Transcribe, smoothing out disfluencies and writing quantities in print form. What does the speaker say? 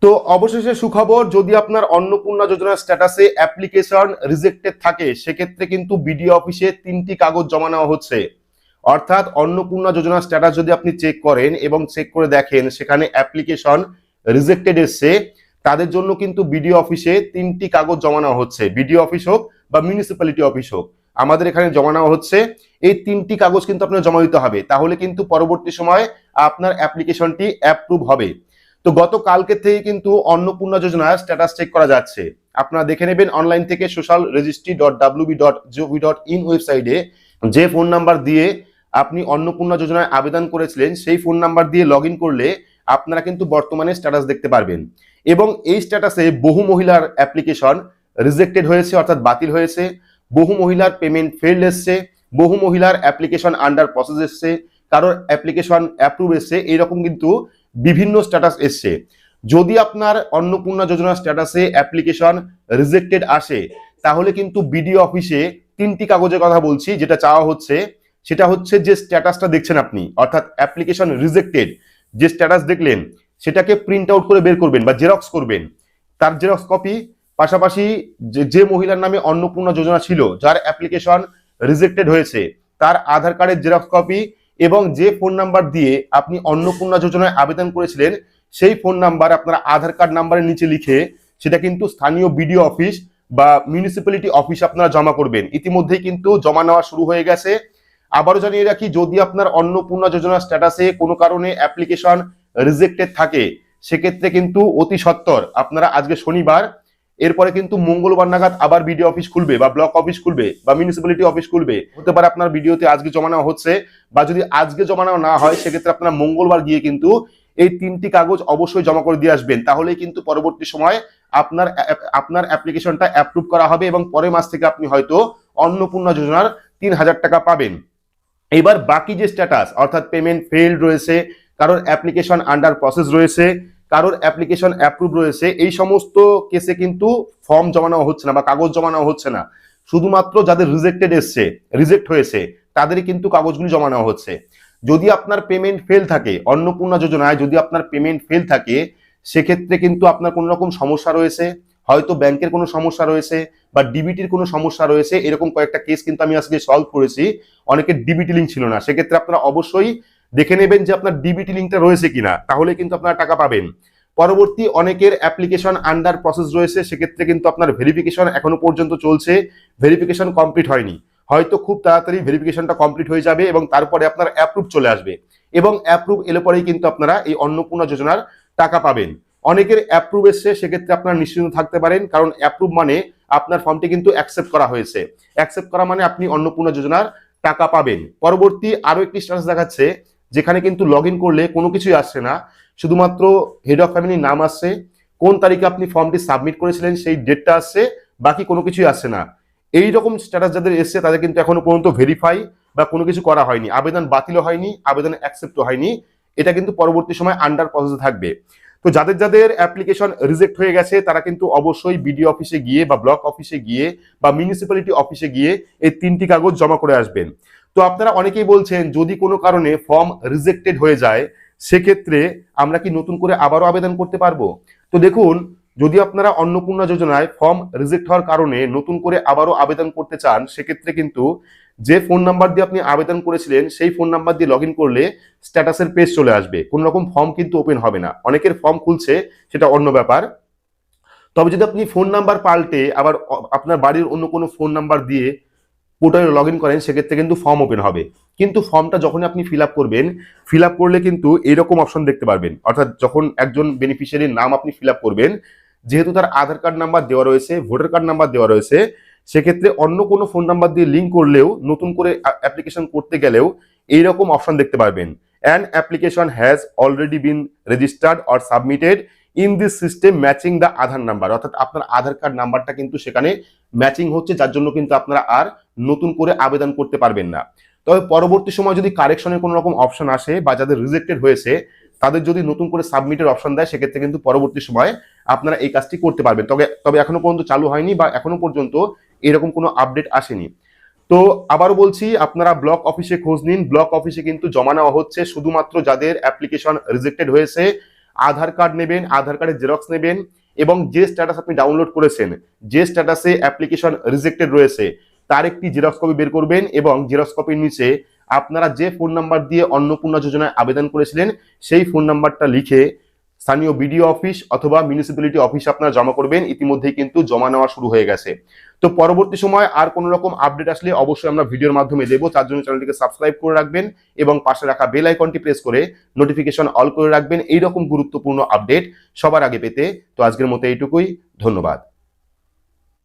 তো অবশেষে সুখবর, যদি আপনার অন্নপূর্ণা যোজনার স্ট্যাটাসে অ্যাপ্লিকেশন রিজেক্টেড থাকে সেক্ষেত্রে কিন্তু বিডিও অফিসে 3টি কাগজ জমা নেওয়া হচ্ছে। অর্থাৎ অন্নপূর্ণা যোজনার স্ট্যাটাস যদি আপনি চেক করেন এবং চেক করে দেখেন সেখানে অ্যাপ্লিকেশন রিজেক্টেড এসছে, তাদের জন্য কিন্তু বিডিও অফিসে 3টি কাগজ জমা নেওয়া হচ্ছে। বিডিও অফিস হোক বা মিউনিসিপ্যালিটি অফিস হোক, আমাদের এখানে জমা নেওয়া হচ্ছে। এই 3টি কাগজ কিন্তু আপনার জমা দিতে হবে, তাহলে কিন্তু পরবর্তী সময় আপনার অ্যাপ্লিকেশনটি অ্যাপ্রুভ হবে। তো গতকালকে থেকে কিন্তু অন্নপূর্ণা যোজনার স্ট্যাটাস চেক করা যাচ্ছে। আপনারা দেখে নেবেন অনলাইন থেকে social registry.wb.gov.in ওয়েবসাইটে যে ফোন নাম্বার দিয়ে আপনি অন্নপূর্ণা যোজনায় আবেদন করেছিলেন সেই ফোন নাম্বার দিয়ে লগ ইন করলে আপনারা কিন্তু বর্তমানে স্ট্যাটাস দেখতে পারবেন। এবং এই স্ট্যাটাসে বহু মহিলার অ্যাপ্লিকেশন রিজেক্টেড হয়েছে, অর্থাৎ বাতিল হয়েছে। বহু মহিলার পেমেন্ট ফেলড এসছে, বহু মহিলার অ্যাপ্লিকেশন আন্ডার প্রসেস এসছে, কারোর অ্যাপ্লিকেশন অ্যাপ্রুভ এসছে, এইরকম কিন্তু বিভিন্ন স্ট্যাটাস এসছে। যদি আপনার অন্নপূর্ণা যোজনার স্ট্যাটাসে অ্যাপ্লিকেশন রিজেক্টেড আসে তাহলে কিন্তু বিডিও অফিসে 3টি কাগজের কথা বলছি যেটা চাওয়া হচ্ছে। সেটা হচ্ছে যে স্ট্যাটাসটা দেখছেন আপনি, অর্থাৎ অ্যাপ্লিকেশন রিজেক্টেড যে স্ট্যাটাস দেখলেন সেটাকে প্রিন্ট আউট করে বের করবেন বা জেরক্স করবেন, তার জেরক্স কপি। পাশাপাশি যে মহিলার নামে অন্নপূর্ণা যোজনা ছিল, যার অ্যাপ্লিকেশন রিজেক্টেড হয়েছে, তার আধার কার্ডের জেরক্স কপি এবং যে ফোন নাম্বার দিয়ে আপনি অন্নপূর্ণা যোজনায় আবেদন করেছিলেন সেই ফোন নাম্বার আপনারা আধার কার্ড নাম্বারের নিচে লিখে সেটা কিন্তু স্থানীয় বিডিও অফিস বা মিউনিসিপ্যালিটি অফিস আপনারা জমা করবেন। ইতিমধ্যেই কিন্তু জমা নেওয়া শুরু হয়ে গেছে। আবারও জানিয়ে রাখি, যদি আপনার অন্নপূর্ণা যোজনার স্ট্যাটাসে কোনো কারণে অ্যাপ্লিকেশন রিজেক্টেড থাকে সেক্ষেত্রে কিন্তু অতি সত্বর আপনারা আজকে শনিবার, এরপরে কিন্তু মঙ্গলবার নাগাদ আবার বিডিও অফিস খুলবে বা ব্লক অফিস খুলবে বা মিউনিসিপ্যালিটি অফিস খুলবে। হতে পারে আপনার ভিডিওতে আজকে জমা নেওয়া হচ্ছে, বা যদি আজকে জমা নেওয়া না হয় সেক্ষেত্রে আপনারা মঙ্গলবার গিয়ে কিন্তু এই 3টি কাগজ অবশ্যই জমা করে দিয়ে আসবেন। তাহলেই কিন্তু পরবর্তী সময় আপনার অ্যাপ্লিকেশনটা অ্যাপ্রুভ করা হবে এবং পরের মাস থেকে আপনি হয়তো অন্নপূর্ণা যোজনার 3,000 টাকা পাবেন। এবার বাকি যে স্ট্যাটাস, অর্থাৎ পেমেন্ট ফেইল্ড রয়েছে, কারোর অ্যাপ্লিকেশন আন্ডার প্রসেস রয়েছে, কারোর অ্যাপ্লিকেশন অ্যাপ্রুভ রয়েছে, এই সমস্ত কেসে কিন্তু ফর্ম জমা নেওয়া হচ্ছে না বা কাগজ জমা নেওয়া হচ্ছে না। শুধুমাত্র যাদের রিজেক্টেড এসছে, রিজেক্ট হয়েছে, তাদেরই কিন্তু কাগজগুলি জমা নেওয়া হচ্ছে। যদি আপনার পেমেন্ট ফেল থাকে, অন্নপূর্ণা যোজনায় যদি আপনার পেমেন্ট ফেল থাকে সেক্ষেত্রে কিন্তু আপনার কোনো রকম সমস্যা রয়েছে, হয়তো ব্যাংকের কোনো সমস্যা রয়েছে বা ডিবিটির কোনো সমস্যা রয়েছে। এরকম কয়েকটা কেস কিন্তু আমি আজকে সলভ করেছি। অনেকের ডিবিটি লিঙ্ক ছিল না, সেক্ষেত্রে আপনারা অবশ্যই দেখে নেবেন যে আপনার ডিবিটি লিঙ্কটা রয়েছে কিনা, তাহলে কিন্তু আপনারা টাকা পাবেন। পরবর্তী অনেকের অ্যাপ্লিকেশন আন্ডার প্রসেস রয়েছে, সেক্ষেত্রে কিন্তু আপনার ভেরিফিকেশন এখনো পর্যন্ত চলছে, ভেরিফিকেশন কমপ্লিট হয়নি। হয়তো খুব তাড়াতাড়ি ভেরিফিকেশনটা কমপ্লিট হয়ে যাবে এবং তারপরে আপনার অ্যাপ্রুভ চলে আসবে, এবং অ্যাপ্রুভ এলে পরেই কিন্তু আপনারা এই অন্নপূর্ণা যোজনার টাকা পাবেন। অনেকের অ্যাপ্রুভ এসছে, সেক্ষেত্রে আপনারা নিশ্চিন্ত থাকতে পারেন, কারণ অ্যাপ্রুভ মানে আপনার ফর্মটি কিন্তু অ্যাকসেপ্ট করা হয়েছে। অ্যাকসেপ্ট করা মানে আপনি অন্নপূর্ণা যোজনার টাকা পাবেন। পরবর্তী আরো একটি স্ট্যাটাস দেখাচ্ছে যেখানে কিন্তু লগ ইন করলে কোনো কিছুই আসছে না, শুধুমাত্র হেড অফ ফ্যামিলির নাম আসছে, কোন তারিখে আপনি ফর্মটি সাবমিট করেছিলেন সেই ডেটটা আসছে, বাকি কোনো কিছুই আসছে না। এই রকম স্ট্যাটাস যাদের এসছে তাদের কিন্তু এখনো পর্যন্ত ভেরিফাই বা কোনো কিছু করা হয়নি, আবেদন বাতিলও হয়নি, আবেদন অ্যাকসেপ্টও হয়নি। এটা কিন্তু পরবর্তী সময় আন্ডার প্রসেসে থাকবে। তো যাদের যাদের অ্যাপ্লিকেশন রিজেক্ট হয়ে গেছে তারা কিন্তু অবশ্যই বিডিও অফিসে গিয়ে বা ব্লক অফিসে গিয়ে বা মিউনিসিপ্যালিটি অফিসে গিয়ে এই 3টি কাগজ জমা করে আসবেন। তো আপনারা অনেকেই বলছেন যদি কোনো কারণে ফর্ম রিজেক্টেড হয়ে যায় সেক্ষেত্রে আমরা কি নতুন করে আবারও আবেদন করতে পারবো? তো দেখুন, যদি আপনারা অন্নপূর্ণা যোজনায় ফর্ম রিজেক্ট হওয়ার কারণে নতুন করে আবারও আবেদন করতে চান সেক্ষেত্রে কিন্তু যে ফোন নাম্বার দিয়ে আপনি আবেদন করেছিলেন সেই ফোন নাম্বার দিয়ে লগ ইন করলে স্ট্যাটাসের পেজ চলে আসবে, কোনো রকম ফর্ম কিন্তু ওপেন হবে না। অনেকের ফর্ম খুলছে, সেটা অন্য ব্যাপার। তবে যদি আপনি ফোন নাম্বার পাল্টে আবার আপনার বাড়ির অন্য কোনো ফোন নাম্বার দিয়ে পোর্টালে লগ ইন করেন সেক্ষেত্রে কিন্তু ফর্ম ওপেন হবে। কিন্তু ফর্মটা যখন আপনি ফিল আপ করবেন, ফিল আপ করলে কিন্তু এরকম অপশন দেখতে পারবেন, অর্থাৎ যখন একজন বেনিফিশিয়ারির নাম আপনি ফিল আপ করবেন, যেহেতু তার আধার কার্ড নাম্বার দেওয়া রয়েছে, ভোটার কার্ড নাম্বার দেওয়া রয়েছে, সেক্ষেত্রে অন্য কোনো ফোন নাম্বার দিয়ে লিঙ্ক করলেও নতুন করে অ্যাপ্লিকেশন করতে গেলেও এইরকম অপশন দেখতে পারবেন। An application has already been registered or submitted in this system matching the Aadhaar number, অর্থাৎ আপনার আধার কার্ড নাম্বারটা কিন্তু সেখানে ম্যাচিং হচ্ছে, যার জন্য কিন্তু আপনারা আর নতুন করে আবেদন করতে পারবেন না। তবে পরবর্তী সময় যদি কারেকশনের কোনো রকম অপশন আসে বা যাদের রিজেক্টেড হয়েছে তাদের যদি নতুন করে সাবমিটের অপশন দেয় সেক্ষেত্রে কিন্তু পরবর্তী সময় আপনারা এই কাজটি করতে পারবেন। তবে এখনো পর্যন্ত চালু হয়নি বা এখনো পর্যন্ত এরকম কোনো আপডেট আসেনি। তো আবারও বলছি, আপনারা ব্লক অফিসে খোঁজ নিন, ব্লক অফিসে কিন্তু জমা নেওয়া হচ্ছে শুধুমাত্র যাদের অ্যাপ্লিকেশন রিজেক্টেড হয়েছে, আধার কার্ড নেবেন, আধার কার্ডের জেরক্স নেবেন এবং যে স্ট্যাটাস আপনি ডাউনলোড করেছেন, যে স্ট্যাটাসে অ্যাপ্লিকেশন রিজেক্টেড রয়েছে তার একটি জেরক্স কপি বের করবেন এবং জেরক্স কপির নিচে আপনারা যে ফোন নাম্বার দিয়ে অন্নপূর্ণা যোজনায় আবেদন করেছিলেন সেই ফোন নাম্বারটা লিখে স্থানীয় বিডিও অফিস অথবা মিউনিসিপ্যালিটি অফিস আপনারা জমা করবেন। ইতিমধ্যেই কিন্তু জমা নেওয়া শুরু হয়ে গেছে। তো পরবর্তী সময় আর কোনো রকম আপডেট আসলে অবশ্যই আমরা ভিডিওর মাধ্যমে দেবো। তার জন্য চ্যানেলটিকে সাবস্ক্রাইব করে রাখবেন এবং পাশে রাখা বেল আইকনটি প্রেস করে নোটিফিকেশন অল করে রাখবেন এইরকম গুরুত্বপূর্ণ আপডেট সবার আগে পেতে। তো আজকের মতো এইটুকুই, ধন্যবাদ।